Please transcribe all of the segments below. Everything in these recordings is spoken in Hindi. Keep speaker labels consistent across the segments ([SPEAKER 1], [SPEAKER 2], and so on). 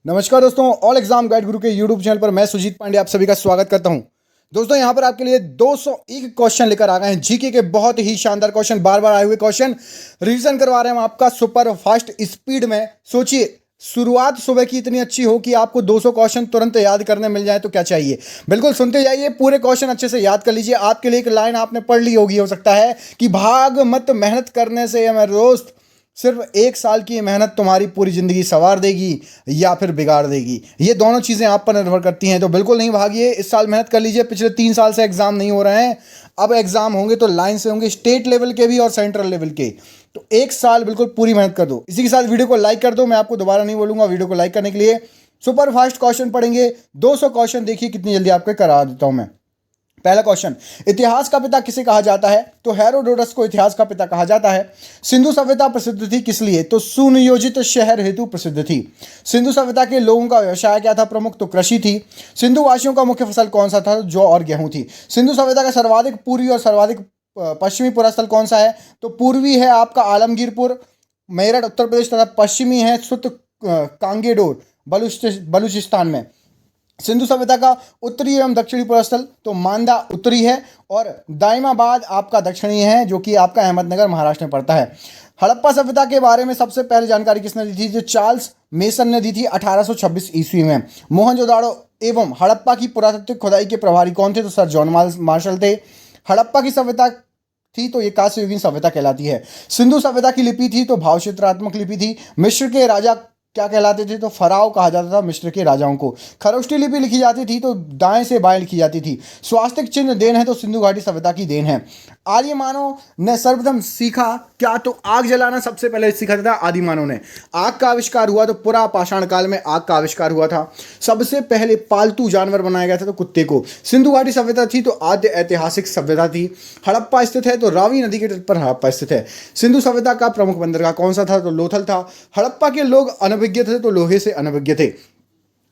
[SPEAKER 1] नमस्कार दोस्तों, ऑल एग्जाम गाइड गुरु के यूट्यूब चैनल पर मैं सुजीत पांडे आप सभी का स्वागत करता हूं। दोस्तों यहां पर आपके लिए 201 क्वेश्चन लेकर आ गए हैं, जीके के बहुत ही शानदार क्वेश्चन, बार बार आए हुए क्वेश्चन रिवीजन करवा रहे हैं हम आपका सुपर फास्ट स्पीड में। सोचिए, शुरुआत सुबह की इतनी अच्छी हो कि आपको 200 क्वेश्चन तुरंत याद करने मिल जाए तो क्या चाहिए। बिल्कुल सुनते जाइए, पूरे क्वेश्चन अच्छे से याद कर लीजिए। आपके लिए एक लाइन आपने पढ़ ली होगी, हो सकता है कि भाग मत मेहनत करने से या मेरे दोस्त, सिर्फ 1 साल की मेहनत तुम्हारी पूरी जिंदगी संवार देगी या फिर बिगाड़ देगी। ये दोनों चीजें आप पर निर्भर करती हैं, तो बिल्कुल नहीं भागिए, इस साल मेहनत कर लीजिए। पिछले 3 साल से एग्जाम नहीं हो रहे हैं, अब एग्जाम होंगे तो लाइन से होंगे, स्टेट लेवल के भी और सेंट्रल लेवल के। तो 1 साल बिल्कुल पूरी मेहनत कर दो। इसी के साथ वीडियो को लाइक कर दो, मैं आपको दोबारा नहीं बोलूंगा वीडियो को लाइक करने के लिए। सुपर फास्ट क्वेश्चन पढ़ेंगे, 200 क्वेश्चन, देखिए कितनी जल्दी आपको करा देता हूं मैं। पहला क्वेश्चन, इतिहास का पिता किसे कहा जाता है? तो हेरोडोटस को इतिहास का पिता कहा जाता है। सिंधु सभ्यता प्रसिद्ध थी किस लिए? तो सुनियोजित शहर हेतु प्रसिद्ध थी। सिंधु सभ्यता के लोगों का व्यवसाय क्या था प्रमुख? तो कृषि थी। सिंधु वासियों का मुख्य फसल कौन सा था? जौ और गेहूं थी। सिंधु सभ्यता का सर्वाधिक पूर्वी और सर्वाधिक पश्चिमी पुरास्थल कौन सा है? तो पूर्वी है आपका आलमगीरपुर मेरठ उत्तर प्रदेश, तथा पश्चिमी है सुत कांगेडोर बलूचिस्तान में। सिंधु सभ्यता का उत्तरी एवं दक्षिणी पुरास्थल तो मांदा उत्तरी है और दाइमाबाद आपका दक्षिणी है, जो कि आपका अहमदनगर महाराष्ट्र में पड़ता है। हड़प्पा सभ्यता के बारे में सबसे पहले जानकारी किसने दी थी? जो चार्ल्स मेसन ने दी थी 1826 ईस्वी में। मोहनजोदाड़ो एवं हड़प्पा की पुरातात्विक खुदाई के प्रभारी कौन थे? तो सर जॉन मार्शल थे। हड़प्पा की सभ्यता थी तो ये कांस्ययुगीन सभ्यता कहलाती है। सिंधु सभ्यता की लिपि थी तो भावचित्रात्मक लिपि थी। मिस्र के राजा क्या कहलाते थे? तो फराव कहा जाता था मिस्र के राजाओं को। खरोष्टी लिपि लिखी जाती थी तो दाएं से बाएं लिखी जाती थी। स्वास्तिक चिन्ह देन है तो सिंधु घाटी सभ्यता की देन है। आर्य मानव ने सर्वप्रथम सीखा क्या? तो आग जलाना सबसे पहले सीखा था आदि मानव ने। आग का आविष्कार हुआ तो पुरा पाषाण काल में आग का आविष्कार हुआ था। सबसे पहले पालतू जानवर बनाया गया था तो कुत्ते को। सिंधु घाटी सभ्यता थी तो आद्य ऐतिहासिक सभ्यता थी। हड़प्पा स्थित है तो रावी नदी के तट पर हड़प्पा स्थित है। सिंधु सभ्यता का प्रमुख बंदरगाह कौन सा था? तो लोथल था। हड़प्पा के लोग अनभिज्ञ थे तो लोहे से अनभिज्ञ थे।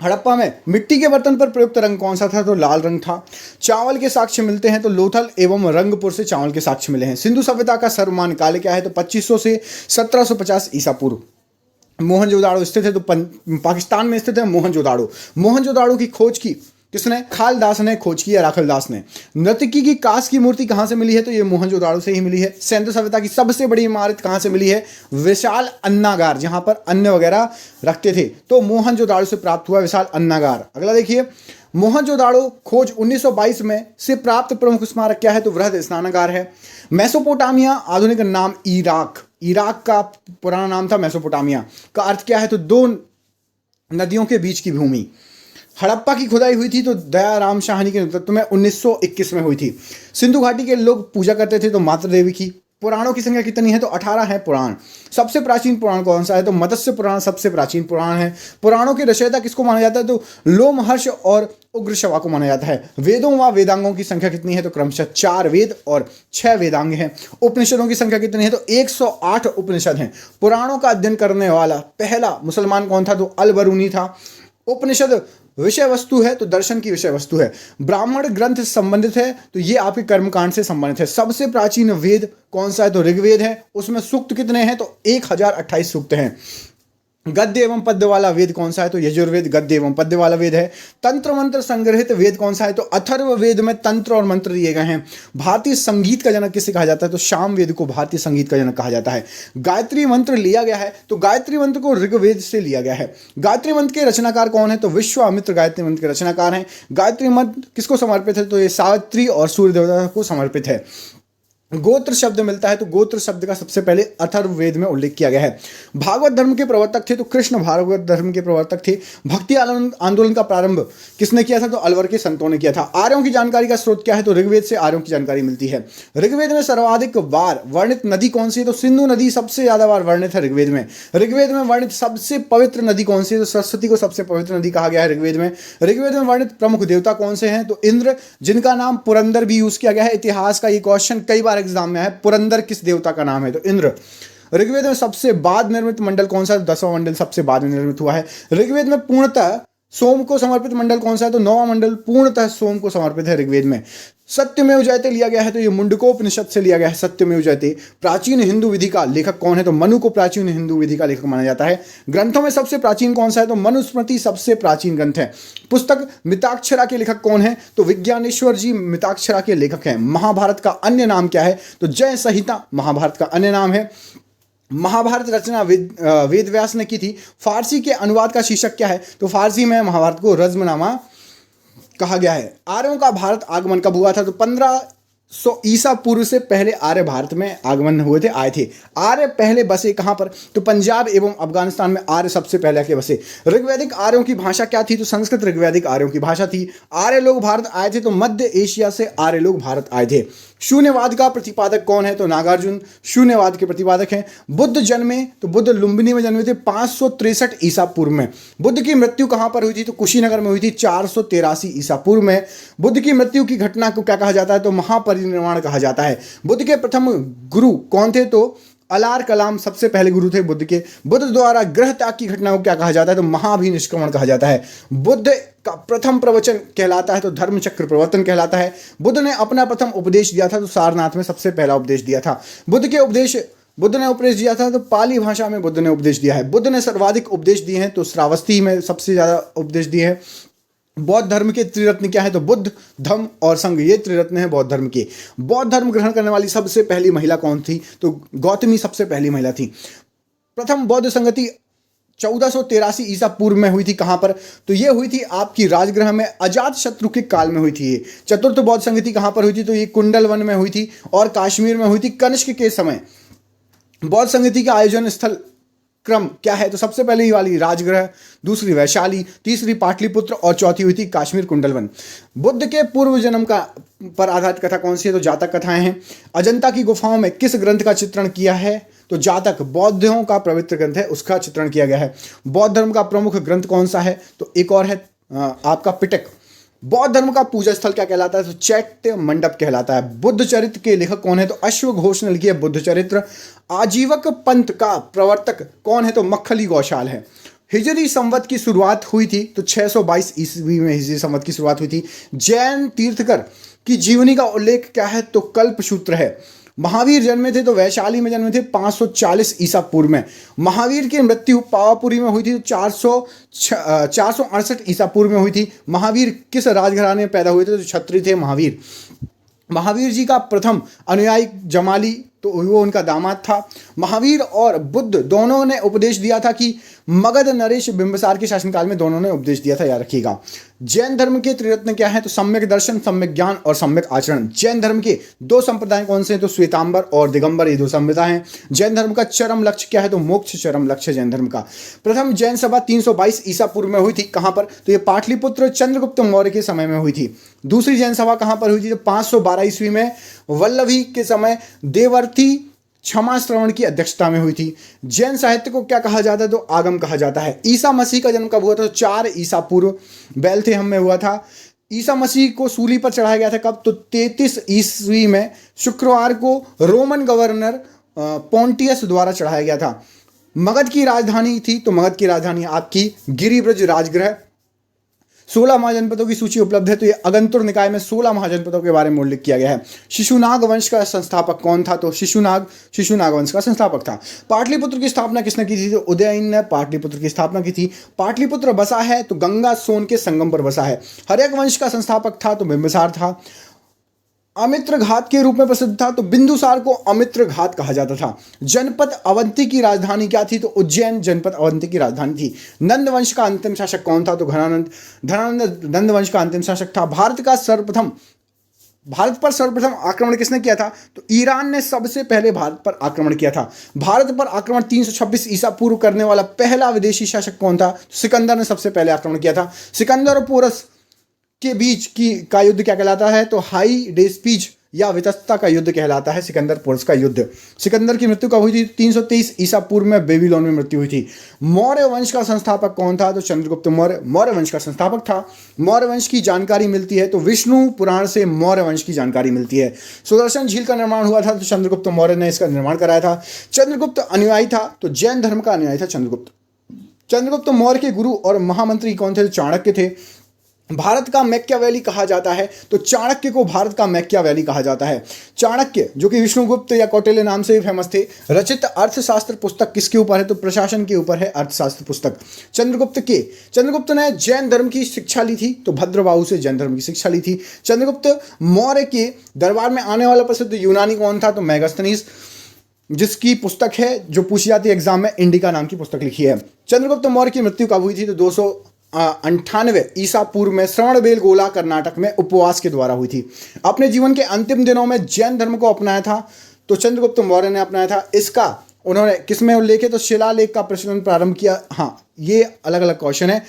[SPEAKER 1] हड़प्पा में मिट्टी के बर्तन पर प्रयुक्त रंग कौन सा था? तो लाल रंग था। चावल के साक्ष्य मिलते हैं तो लोथल एवं रंगपुर से चावल के साक्ष्य मिले हैं। सिंधु सभ्यता का सर्वमान्य काल क्या है? तो 2500 से 1750 ईसा पूर्व। मोहनजोदाड़ो स्थित है तो पाकिस्तान में स्थित है मोहनजोदाड़ो। मोहनजोदाड़ो की खोज की किसने? खालदास ने खोज की या राखलदास ने। नर्तकी की कांस की मूर्ति कहां से मिली है? तो ये मोहनजोदाड़ो से ही मिली है। सिंधु सभ्यता की सबसे बड़ी इमारत कहां से मिली है? विशाल अन्नागार, जहां पर अन्न वगैरह रखते थे, तो मोहनजोदाड़ो से प्राप्त हुआ विशाल अन्नागार। अगला देखिए, मोहनजोदाड़ो खोज 1922 में से प्राप्त प्रमुख स्मारक क्या है? तो वृहद स्नानागार है। मेसोपोटामिया आधुनिक नाम इराक। इराक का पुराना नाम था मेसोपोटामिया। का अर्थ क्या है? तो दो नदियों के बीच की भूमि। हड़प्पा की खुदाई हुई थी तो दयाराम शाहनी के नेतृत्व में 1921 में हुई थी। सिंधु घाटी के लोग पूजा करते थे तो मातृ देवी की। पुराणों की संख्या कितनी है? तो 18 है पुराण। सबसे प्राचीन पुराण कौन सा है? तो मत्स्य पुराण सबसे प्राचीन पुराण है। पुराणों के रचयिता किसको माना जाता है? तो लोमहर्ष और उग्रश्रवा को माना जाता है। वेदों व वेदांगों की संख्या कितनी है? तो क्रमशः 4 वेद और 6 वेदांग हैं। उपनिषदों की संख्या कितनी है? तो 108 उपनिषद हैं। पुराणों का अध्ययन करने वाला पहला मुसलमान कौन था? तो अल बरूनी था। उपनिषद विषय वस्तु है तो दर्शन की विषय वस्तु है। ब्राह्मण ग्रंथ संबंधित है तो ये आपके कर्मकांड से संबंधित है। सबसे प्राचीन वेद कौन सा है? तो ऋग्वेद है। उसमें सूक्त कितने हैं? तो 1028 सूक्त हैं। गद्य एवं पद्य वाला वेद कौन सा है? तो यजुर्वेद गद्य एवं पद्य वाला वेद है। तंत्र मंत्र संग्रहित वेद कौन सा है? तो अथर्व वेद में तंत्र और मंत्र दिए गए हैं। भारतीय संगीत का जनक किसे कहा जाता है? तो साम वेद को भारतीय संगीत का जनक कहा जाता है। गायत्री मंत्र लिया गया है तो गायत्री मंत्र को ऋग्वेद से लिया गया है। गायत्री मंत्र के रचनाकार कौन है? तो विश्वामित्र गायत्री मंत्र के रचनाकार हैं। गायत्री मंत्र किसको समर्पित है? तो ये सावित्री और सूर्य देवता को समर्पित है। गोत्र शब्द मिलता है तो गोत्र शब्द का सबसे पहले अथर्ववेद में उल्लेख किया गया है। भागवत धर्म के प्रवर्तक थे तो कृष्ण भागवत धर्म के प्रवर्तक थे। भक्ति आंदोलन का प्रारंभ किसने किया था? तो अलवर के संतों ने किया था। आर्यों की जानकारी का स्रोत क्या है? तो ऋग्वेद से आर्यों की जानकारी मिलती है। ऋग्वेद में सर्वाधिक बार वर्णित नदी कौन सी है? तो सिंधु नदी सबसे ज्यादा बार वर्णित है ऋग्वेद में। ऋग्वेद में वर्णित सबसे पवित्र नदी कौन सी है? तो सरस्वती को सबसे पवित्र नदी कहा गया है ऋग्वेद में। ऋग्वेद में वर्णित प्रमुख देवता कौन से हैं? तो इंद्र, जिनका नाम पुरंदर भी यूज किया गया है। इतिहास का ये क्वेश्चन कई बार एग्जाम में है, पुरंदर किस देवता का नाम है? तो इंद्र। ऋग्वेद में सबसे बाद निर्मित मंडल कौन सा? 10वां मंडल सबसे बाद में निर्मित हुआ है। ऋग्वेद में पूर्णतः सोम को समर्पित मंडल कौन सा है? तो 9वां मंडल पूर्णतः सोम को समर्पित है ऋग्वेद में। सत्यमेव जयते लिया गया है तो ये मुंडकोपनिषद से लिया गया है, सत्यमेव जयते। प्राचीन हिंदू विधि का लेखक कौन है? तो मनु को प्राचीन हिंदू विधि का लेखक माना जाता है। ग्रंथों में सबसे प्राचीन कौन सा है? तो मनुस्मृति सबसे प्राचीन ग्रंथ है। पुस्तक मिताक्षरा के लेखक कौन है? तो विज्ञानेश्वर जी मिताक्षरा के लेखक हैं। महाभारत का अन्य नाम क्या है? तो जय संहिता महाभारत का अन्य नाम है। महाभारत रचना वेद व्यास ने की थी। फारसी के अनुवाद का शीर्षक क्या है? तो फारसी में महाभारत को रज्मनामा कहा गया है। आर्यों का भारत आगमन कब हुआ था? तो 1500 ईसा पूर्व से पहले आर्य भारत में आगमन हुए थे, आए थे। आर्य पहले बसे कहां पर? तो पंजाब एवं अफगानिस्तान में आर्य सबसे पहले आके बसे। ऋग्वैदिक आर्यों की भाषा क्या थी? तो संस्कृत ऋग्वैदिक आर्यों की भाषा थी। आर्य लोग भारत आए थे तो मध्य एशिया से आर्य लोग भारत आए थे। शून्यवाद का प्रतिपादक कौन है? तो नागार्जुन शून्यवाद के प्रतिपादक हैं। बुद्ध जन्मे तो बुद्ध लुम्बिनी में जन्मे थे 563 ईसा पूर्व में। बुद्ध की मृत्यु कहां पर हुई थी? तो कुशीनगर में हुई थी 483 ईसा पूर्व में। बुद्ध की मृत्यु की घटना को क्या कहा जाता है? तो महापरिनिर्वाण कहा जाता है। बुद्ध के प्रथम गुरु कौन थे? तो अलार कलाम सबसे पहले गुरु थे बुद्ध के। बुद्ध द्वारा ग्रह त्याग की घटना को क्या कहा जाता है? तो महाभिनिष्क्रमण कहा जाता है। बुद्ध का प्रथम प्रवचन कहलाता है तो धर्मचक्र प्रवर्तन कहलाता है। बुद्ध ने अपना प्रथम उपदेश दिया था तो सारनाथ में सबसे पहला उपदेश दिया था। बुद्ध ने उपदेश दिया था तो पाली भाषा में बुद्ध ने उपदेश दिया है। बुद्ध ने सर्वाधिक उपदेश दिए हैं तो श्रावस्ती में सबसे ज्यादा उपदेश दिए हैं। बौद्ध धर्म के त्रिरत्न क्या है? तो बुद्ध, धम्म और संघ, ये त्रिरत्न है बौद्ध धर्म के। बौद्ध धर्म ग्रहण करने वाली सबसे पहली महिला कौन थी? तो गौतमी सबसे पहली महिला थी। प्रथम बौद्ध संगति 1483 ईसा पूर्व में हुई थी। कहां पर? तो ये हुई थी आपकी राजगृह में, अजात शत्रु के काल में हुई थी ये। चतुर्थ बौद्ध संगति कहां पर हुई थी? तो ये कुंडलवन में हुई थी और कश्मीर में हुई थी कनिष्क के समय। बौद्ध संगति का आयोजन स्थल क्रम क्या है? तो सबसे पहले वाली राजगृह, दूसरी वैशाली, तीसरी पाटलिपुत्र और चौथी हुई थी काश्मीर कुंडलवन। बुद्ध के पूर्व जन्म का पर आधारित कथा कौन सी है? तो जातक कथाएं हैं। अजंता की गुफाओं में किस ग्रंथ का चित्रण किया है? तो जातक बौद्धों का पवित्र ग्रंथ है, उसका चित्रण किया गया है। बौद्ध धर्म का प्रमुख ग्रंथ कौन सा है? तो एक और है आपका पिटक। बौद्ध धर्म का पूजा स्थल क्या कहलाता है? तो चैत्य मंडप कहलाता है। बुद्ध चरित्र के लेखक कौन है? तो अश्वघोष ने लिखी है बुद्ध चरित्र। आजीवक पंथ का प्रवर्तक कौन है? तो मक्खली गौशाल है। हिजरी संवत की शुरुआत हुई थी तो 622 ईस्वी में हिजरी संवत की शुरुआत हुई थी। जैन तीर्थकर की जीवनी का उल्लेख क्या है? तो कल्पसूत्र है। महावीर जन्मे थे तो वैशाली में जन्मे थे 540 ईसा पूर्व में। महावीर की मृत्यु पावापुरी में हुई थी तो 468 ईसा पूर्व में हुई थी। महावीर किस राजघराने में पैदा हुए थे? तो क्षत्रिय थे महावीर। महावीर जी का प्रथम अनुयायी जमाली तो वो उनका दामाद था। महावीर और बुद्ध दोनों ने उपदेश दिया था कि मगध नरेश बिंबिसार के शासनकाल में दोनों ने उपदेश दिया था, याद रखिएगा। जैन धर्म के त्रिरत्न क्या है? तो सम्यक दर्शन, सम्यक ज्ञान और सम्यक आचरण। जैन धर्म के दो संप्रदाय कौन से हैं? तो श्वेतांबर और दिगंबर, ये दो संप्रदाय हैं। जैन धर्म का चरम लक्ष्य क्या है? तो मोक्ष चरम लक्ष्य जैन धर्म का। प्रथम जैन सभा 322 ईसा पूर्व में हुई थी। कहां पर? तो ये पाटलिपुत्र चंद्रगुप्त मौर्य के समय में हुई थी। दूसरी जैन सभा कहां पर हुई थी? तो 512 ईस्वी में वल्लभी के समय देवर्ती क्षमा श्रवण की अध्यक्षता में हुई थी। जैन साहित्य को क्या कहा जाता है? तो आगम कहा जाता है। ईसा मसीह का जन्म कब हुआ था? तो 4 ईसा पूर्व बेलथेहम में हुआ था। ईसा मसीह को सूली पर चढ़ाया गया था कब? तो 33 ईस्वी में शुक्रवार को रोमन गवर्नर पोंटियस द्वारा चढ़ाया गया था। मगध की राजधानी थी तो मगध की राजधानी आपकी गिरिब्रज राजगृह। 16 महाजनपदों की सूची उपलब्ध है तो ये अगंतुर निकाय में 16 महाजनपदों के बारे में उल्लेख किया गया है। शिशुनाग वंश का संस्थापक कौन था? तो शिशुनाग वंश का संस्थापक था। पाटलिपुत्र की स्थापना किसने की थी? तो उदयन ने पाटलिपुत्र की स्थापना की थी। पाटलिपुत्र बसा है तो गंगा सोन के संगम पर बसा है। हर्यक वंश का संस्थापक था तो बिंबिसार था। अमित्र घात के रूप में प्रसिद्ध था तो बिंदुसार को अमित्र घात कहा जाता था। जनपद अवंती की राजधानी क्या थी? तो उज्जैन जनपद अवंती की राजधानी थी। नंद वंश का अंतिम शासक कौन था? तो धनानंद नंद वंश का अंतिम शासक था। भारत पर सर्वप्रथम आक्रमण किसने किया था? तो ईरान ने सबसे पहले भारत पर आक्रमण किया था। भारत पर आक्रमण 326 ईसा पूर्व करने वाला पहला विदेशी शासक कौन था? सिकंदर ने सबसे पहले आक्रमण किया था। सिकंदर और पोरस के बीच का युद्ध क्या कहलाता है? तो हाई डेस्पीज या वितस्ता का युद्ध कहलाता है, सिकंदर पोरस का युद्ध। सिकंदर की मृत्यु कब हुई थी? 323 ईसा पूर्व में बेबीलोन में मृत्यु हुई थी। मौर्य वंश का संस्थापक कौन था? तो चंद्रगुप्त मौर्य मौर्य वंश का संस्थापक था। मौर्य वंश की जानकारी मिलती है तो विष्णु पुराण से मौर्य वंश की जानकारी मिलती है। सुदर्शन झील का निर्माण हुआ था तो चंद्रगुप्त मौर्य ने इसका निर्माण कराया था। चंद्रगुप्त अनुयायी था तो जैन धर्म का अनुयायी था चंद्रगुप्त। चंद्रगुप्त मौर्य के गुरु और महामंत्री कौन थे? चाणक्य थे। भारत का मैकियावेली कहा जाता है, तो चाणक्य को भारत का मैकियावेली कहा जाता है। चाणक्य जो कि विष्णुगुप्त या कौटिल्य नाम से भी फेमस थे, रचित अर्थशास्त्र पुस्तक किसके ऊपर है? तो प्रशासन के ऊपर है अर्थशास्त्र पुस्तक। चंद्रगुप्त ने जैन धर्म की शिक्षा ली थी, तो भद्रबाहु से जैन धर्म की शिक्षा ली थी। चंद्रगुप्त मौर्य के दरबार में आने वाला प्रसिद्ध यूनानी कौन था? तो मेगास्थनीज, जिसकी पुस्तक है जो पूछी जाती है एग्जाम में, इंडिका नाम की पुस्तक लिखी है। चंद्रगुप्त मौर्य की मृत्यु कब हुई थी? तो 298 ईसा पूर्व में श्रवणबेलगोला कर्नाटक में उपवास के द्वारा हुई थी। अपने जीवन के अंतिम दिनों में जैन धर्म को अपनाया था, तो चंद्रगुप्त मौर्य ने अपनाया था। इसका उन्होंने किस में उल्लेख है? तो शिलालेख का प्रचलन प्रारंभ किया। हाँ, ये अलग अलग क्वेश्चन है।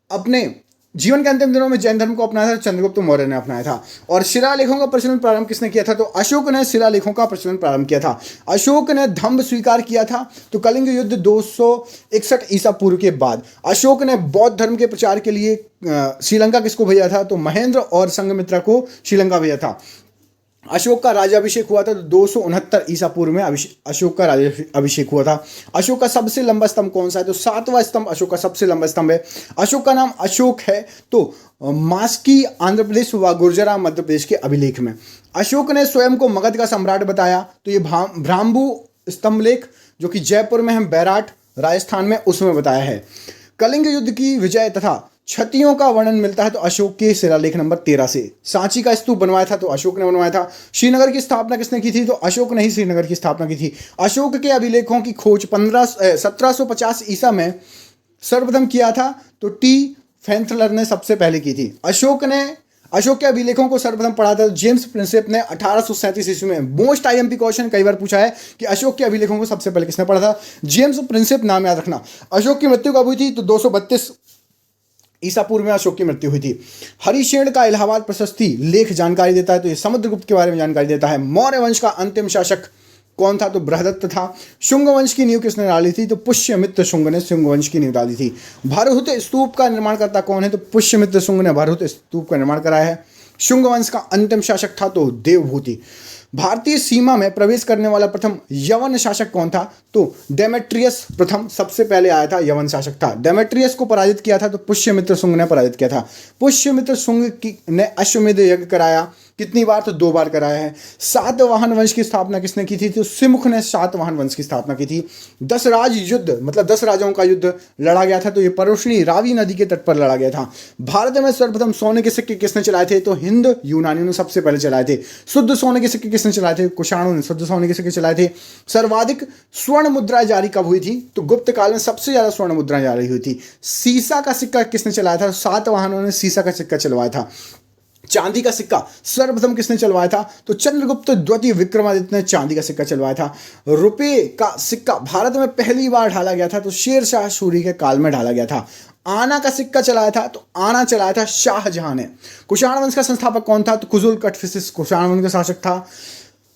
[SPEAKER 1] अपने जीवन के अंतिम दिनों में जैन धर्म को अपनाया था, चंद्रगुप्त मौर्य ने अपनाया था। और शिलालेखों का प्रचलन प्रारंभ किसने किया था? तो अशोक ने शिलालेखों का प्रचलन प्रारंभ किया था। अशोक ने धम्म स्वीकार किया था, तो कलिंग युद्ध 261 ईसा पूर्व के बाद। अशोक ने बौद्ध धर्म के प्रचार के लिए श्रीलंका किसको भेजा था? तो महेंद्र और संघमित्रा को श्रीलंका भेजा था। अशोक का राज्याभिषेक हुआ था, तो 269 ईसा पूर्व में अशोक का राज्याभिषेक हुआ था। अशोक का सबसे लंबा स्तंभ कौन सा है? तो 7वां स्तंभ अशोक का सबसे लंबा स्तंभ है। अशोक का नाम अशोक है, तो मास्की आंध्र प्रदेश व गुर्जरा मध्य प्रदेश के अभिलेख में। अशोक ने स्वयं को मगध का सम्राट बताया, तो ये भ्राम्बू स्तंभलेख जो कि जयपुर में है, बैराट राजस्थान में, उसमें बताया है। कलिंग युद्ध की विजय तथा क्षतियों का वर्णन मिलता है तो अशोक के शिलालेख नंबर 13 से। सांची का स्तूप बनवाया था, तो अशोक ने बनवाया था। श्रीनगर की स्थापना किसने की थी? तो अशोक ने ही श्रीनगर की स्थापना की थी। अशोक के अभिलेखों की खोज 1750 ईसा में सर्वप्रथम किया था, तो टी फैंथलर ने सबसे पहले की थी। अशोक के अभिलेखों को सर्वप्रथम पढ़ा था जेम्स प्रिंसेप ने 1837 ईस्वी में। मोस्ट आईएमपी क्वेश्चन कई बार पूछा है कि अशोक के अभिलेखों को सबसे पहले किसने पढ़ा था? जेम्स प्रिंसेप, नाम याद रखना। अशोक की मृत्यु कब हुई थी? तो 232 ईसा पूर्व में अशोक की मृत्यु हुई थी। हरिशेन का इलाहाबाद प्रशस्ति लेख जानकारी देता है, तो ये समुद्रगुप्त के बारे में जानकारी देता है। मौर्य वंश का अंतिम शासक कौन था? तो बृहदत्त था। शुंग वंश की नींव किसने डाली थी? तो पुष्यमित्र शुंग ने शुंग वंश की नींव डाली थी। भरहुत स्तूप का निर्माण करता कौन है? तो पुष्यमित्र शुंग ने भरहुत स्तूप का निर्माण कराया है। शुंग वंश का अंतिम शासक था तो देवभूति। भारतीय सीमा में प्रवेश करने वाला प्रथम यवन शासक कौन था? तो डेमेट्रियस प्रथम सबसे पहले आया था, यवन शासक था। डेमेट्रियस को पराजित किया था तो पुष्यमित्र शुंग ने पराजित किया था। पुष्यमित्र शुंग ने अश्वमेध यज्ञ कराया, कितनी बार? तो 2 बार कराया है। सातवाहन वंश की स्थापना किसने की थी? तो सिमुख ने सातवाहन वंश की स्थापना की थी। 10 राज युद्ध, मतलब 10 राजाओं का युद्ध लड़ा गया था, तो ये परुष्णी रावी नदी के तट पर लड़ा गया था। भारत में सर्वप्रथम सोने के सिक्के किसने चलाए थे? तो हिंद यूनानियों ने सबसे पहले चलाए थे। शुद्ध सोने के सिक्के किसने चलाए थे? कुषाणों ने शुद्ध सोने के सिक्के चलाए थे। सर्वाधिक स्वर्ण मुद्राएं जारी कब हुई थी? तो गुप्त काल में सबसे ज्यादा स्वर्ण मुद्राएं जारी हुई थी। सीसा का सिक्का किसने चलाया था? सातवाहनों ने सीसा का सिक्का चलवाया था। चांदी का सिक्का सर्वप्रथम किसने चलवाया था? तो चंद्रगुप्त द्वितीय विक्रमादित्य ने चांदी का सिक्का चलवाया था। रुपये का सिक्का भारत में पहली बार ढाला गया था, तो शेरशाह सूरी के काल में ढाला गया था। आना का सिक्का चलाया था, तो आना चलाया था शाहजहां ने। कुषाण वंश का संस्थापक कौन था? तो कुजुल कटफिसिस कुषाण वंश का शासक था।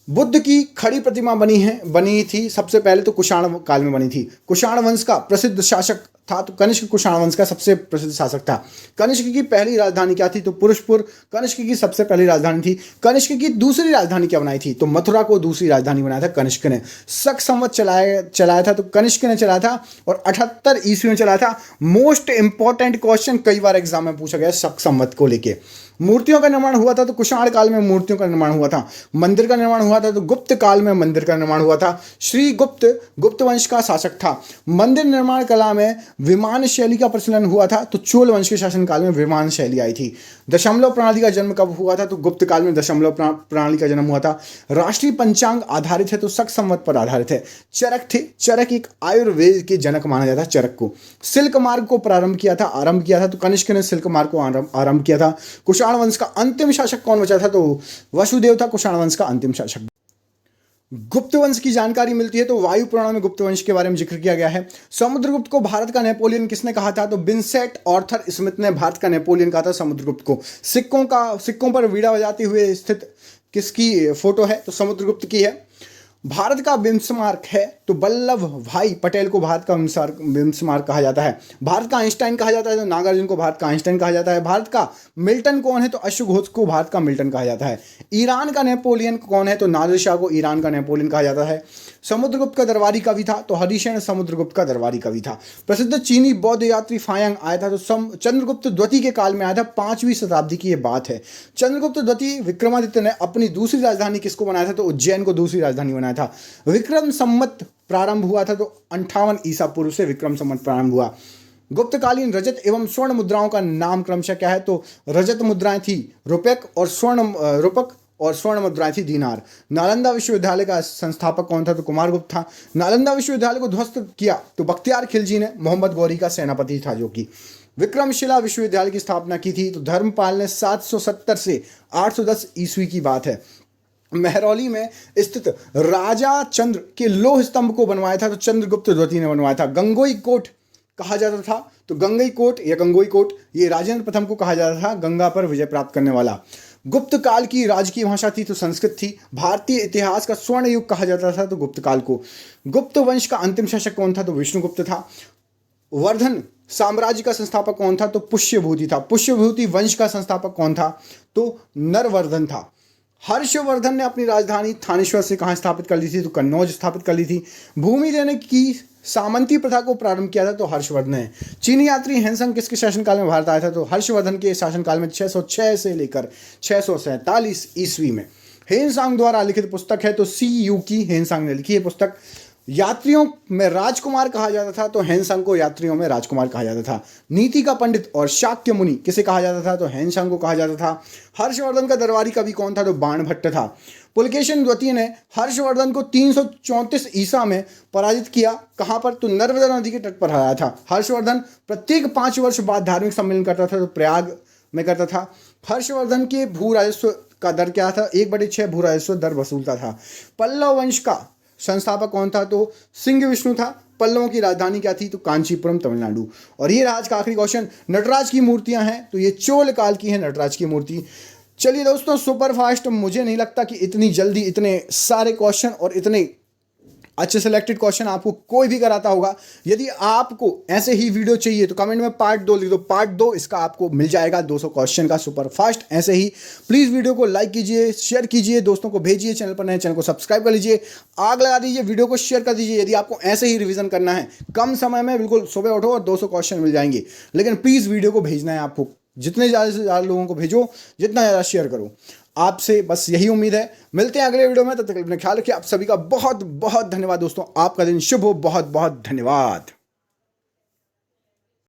[SPEAKER 1] बुद्ध की खड़ी प्रतिमा बनी थी सबसे पहले, तो कुषाण काल में बनी थी। कुषाण वंश का प्रसिद्ध शासक था, तो कनिष्क कुषाण वंश का सबसे प्रसिद्ध शासक था। कनिष्क की पहली राजधानी क्या थी? तो पुरुषपुर कनिष्क की सबसे पहली राजधानी थी। कनिष्क की दूसरी राजधानी क्या बनाई थी? तो मथुरा को दूसरी राजधानी बनाया था कनिष्क ने। शक संवत चलाया था, तो कनिष्क ने चलाया था, और 78 ईस्वी में चलाया था। मोस्ट इंपॉर्टेंट क्वेश्चन कई बार एग्जाम में पूछा गया शक संवत को लेके। मूर्तियों का निर्माण हुआ था, तो कुषाण काल में मूर्तियों का निर्माण हुआ था। मंदिर का निर्माण हुआ था, तो गुप्त काल में मंदिर का निर्माण हुआ था। श्री गुप्त वंश का शासक था। मंदिर निर्माण कला में विमान शैली का प्रचलन हुआ था, तो चोल वंश के शासनकाल में विमान शैली आई थी। दशमलव प्रणाली का जन्म कब हुआ था? तो गुप्त काल में दशमलव प्रणाली का जन्म हुआ था। राष्ट्रीय पंचांग आधारित है, तो शक संवत पर आधारित है। चरक एक आयुर्वेद के जनक माना जाता है चरक को। सिल्क मार्ग को आरंभ किया था, तो कनिष्क ने सिल्क मार्ग को आरंभ किया था। कुषाण वंश का अंतिम शासक कौन बचा था? तो वसुदेव था कुषाण वंश का अंतिम शासक। गुप्त वंश की जानकारी मिलती है, तो वायु पुराण में गुप्त वंश के बारे में जिक्र किया गया है। समुद्रगुप्त को भारत का नेपोलियन किसने कहा था? तो विंसेंट ऑर्थर स्मिथ ने भारत का नेपोलियन कहा था समुद्रगुप्त को। सिक्कों पर वीणा बजाते हुए स्थित किसकी फोटो है? तो समुद्रगुप्त की है। भारत का बिस्मार्क है तो वल्लभ भाई पटेल को भारत का बिस्मार्क कहा जाता है। भारत का आइंस्टाइन कहा जाता है तो नागार्जुन को भारत का आइंस्टाइन कहा जाता है। भारत का मिल्टन कौन है तो अशोक घोष को भारत का मिल्टन कहा जाता है। ईरान का नेपोलियन कौन है तो नादिर शाह को ईरान का नेपोलियन कहा जाता है। समुद्रगुप्त का दरबारी कवि था तो हरिशरण समुद्रगुप्त का दरबारी कवि था। प्रसिद्ध चीनी बौद्ध यात्री फायांग आया था तो चंद्रगुप्त द्वितीय के काल में आया था, 5वीं शताब्दी की यह बात है। चंद्रगुप्त द्वितीय विक्रमादित्य ने अपनी दूसरी राजधानी किसको बनाया था तो उज्जैन को दूसरी राजधानी बनाया था। विक्रम संवत प्रारंभ हुआ था तो 58 ईसा पूर्व से विक्रम संवत प्रारंभ हुआ। गुप्तकालीन रजत एवं स्वर्ण मुद्राओं का नाम क्रमशः क्या है तो रजत मुद्राएं थी रुपक और स्वर्ण मुद्राएं थी दीनार। नालंदा विश्वविद्यालय का संस्थापक कौन था तो कुमारगुप्त था। नालंदा विश्वविद्यालय को ध्वस्त किया तो बख्तियार खिलजी ने, मोहम्मद गौरी का सेनापति था जो कि। विक्रमशिला विश्वविद्यालय की स्थापना की थी तो धर्मपाल ने 770 से 810 ईस्वी की बात है। महरौली में स्थित राजा चंद्र के लोह स्तंभ को बनवाया था तो चंद्रगुप्त द्वितीय ने बनवाया था। गंगोई कोट कहा जाता था तो गंगई कोट ये राजेंद्र प्रथम को कहा जाता था, गंगा पर विजय प्राप्त करने वाला। गुप्त काल की राजकीय भाषा थी तो संस्कृत थी। भारतीय इतिहास का स्वर्ण युग कहा जाता था तो गुप्त काल को। गुप्त वंश का अंतिम शासक कौन था तो विष्णुगुप्त था। वर्धन साम्राज्य का संस्थापक कौन था तो पुष्यभूति था। पुष्यभूति वंश का संस्थापक कौन था तो नरवर्धन था। हर्षवर्धन ने अपनी राजधानी थानेश्वर से कहाँ स्थापित कर ली थी तो कन्नौज स्थापित कर ली थी। भूमि देने की सामंती प्रथा को प्रारंभ किया था तो हर्षवर्धन ने। चीनी यात्री हेनसंग किसके शासनकाल में भारत आया था तो हर्षवर्धन के शासनकाल में 606 से लेकर 647 ईस्वी में। हेनसांग द्वारा लिखित पुस्तक है तो CU की हेनसांग ने लिखी है पुस्तक। यात्रियों में राजकुमार कहा जाता था तो हेनसांग को यात्रियों में राजकुमार कहा जाता था। नीति का पंडित और शाक्य मुनि किसे कहा जाता था तो हेनसांग को कहा जाता था। हर्षवर्धन का दरबारी कवि कौन था तो बाणभट्ट था। पुलकेशिन द्वितीय ने हर्षवर्धन को 334 ईसा में पराजित किया। कहाँ पर तो नर्मदा नदी के तट पर हराया था। हर्षवर्धन प्रत्येक 5 वर्ष बाद धार्मिक सम्मेलन करता था तो प्रयाग में करता था। हर्षवर्धन के भू राजस्व का दर क्या था 1/6 भू राजस्व दर वसूलता था। पल्लव वंश का संस्थापक कौन था तो सिंह विष्णु था। पल्लवों की राजधानी क्या थी तो कांचीपुरम तमिलनाडु। और ये आज का आखिरी क्वेश्चन, नटराज की मूर्तियां हैं तो ये चोल काल की है नटराज की मूर्ति। चलिए दोस्तों, सुपर फास्ट मुझे नहीं लगता कि इतनी जल्दी इतने सारे क्वेश्चन और इतने अच्छे सिलेक्टेड क्वेश्चन आपको कोई भी कराता होगा। यदि आपको ऐसे ही वीडियो चाहिए तो कमेंट में पार्ट 2 लिख दो, पार्ट 2 इसका आपको मिल जाएगा 200 क्वेश्चन का सुपर फास्ट। ऐसे ही प्लीज़ वीडियो को लाइक कीजिए, शेयर कीजिए, दोस्तों को भेजिए, चैनल पर नए चैनल को सब्सक्राइब कर लीजिए, आग लगा दीजिए, वीडियो को शेयर कर दीजिए। यदि आपको ऐसे ही रिवीजन करना है कम समय में, बिल्कुल सुबह उठो और 200 क्वेश्चन मिल जाएंगे। लेकिन प्लीज़ वीडियो को भेजना है आपको, जितने ज़्यादा से ज़्यादा लोगों को भेजो, जितना ज़्यादा शेयर करो। आपसे बस यही उम्मीद है। मिलते हैं अगले वीडियो में, तब तक अपना ख्याल रखिए। आप सभी का बहुत बहुत धन्यवाद दोस्तों। आपका दिन शुभ हो। बहुत बहुत धन्यवाद।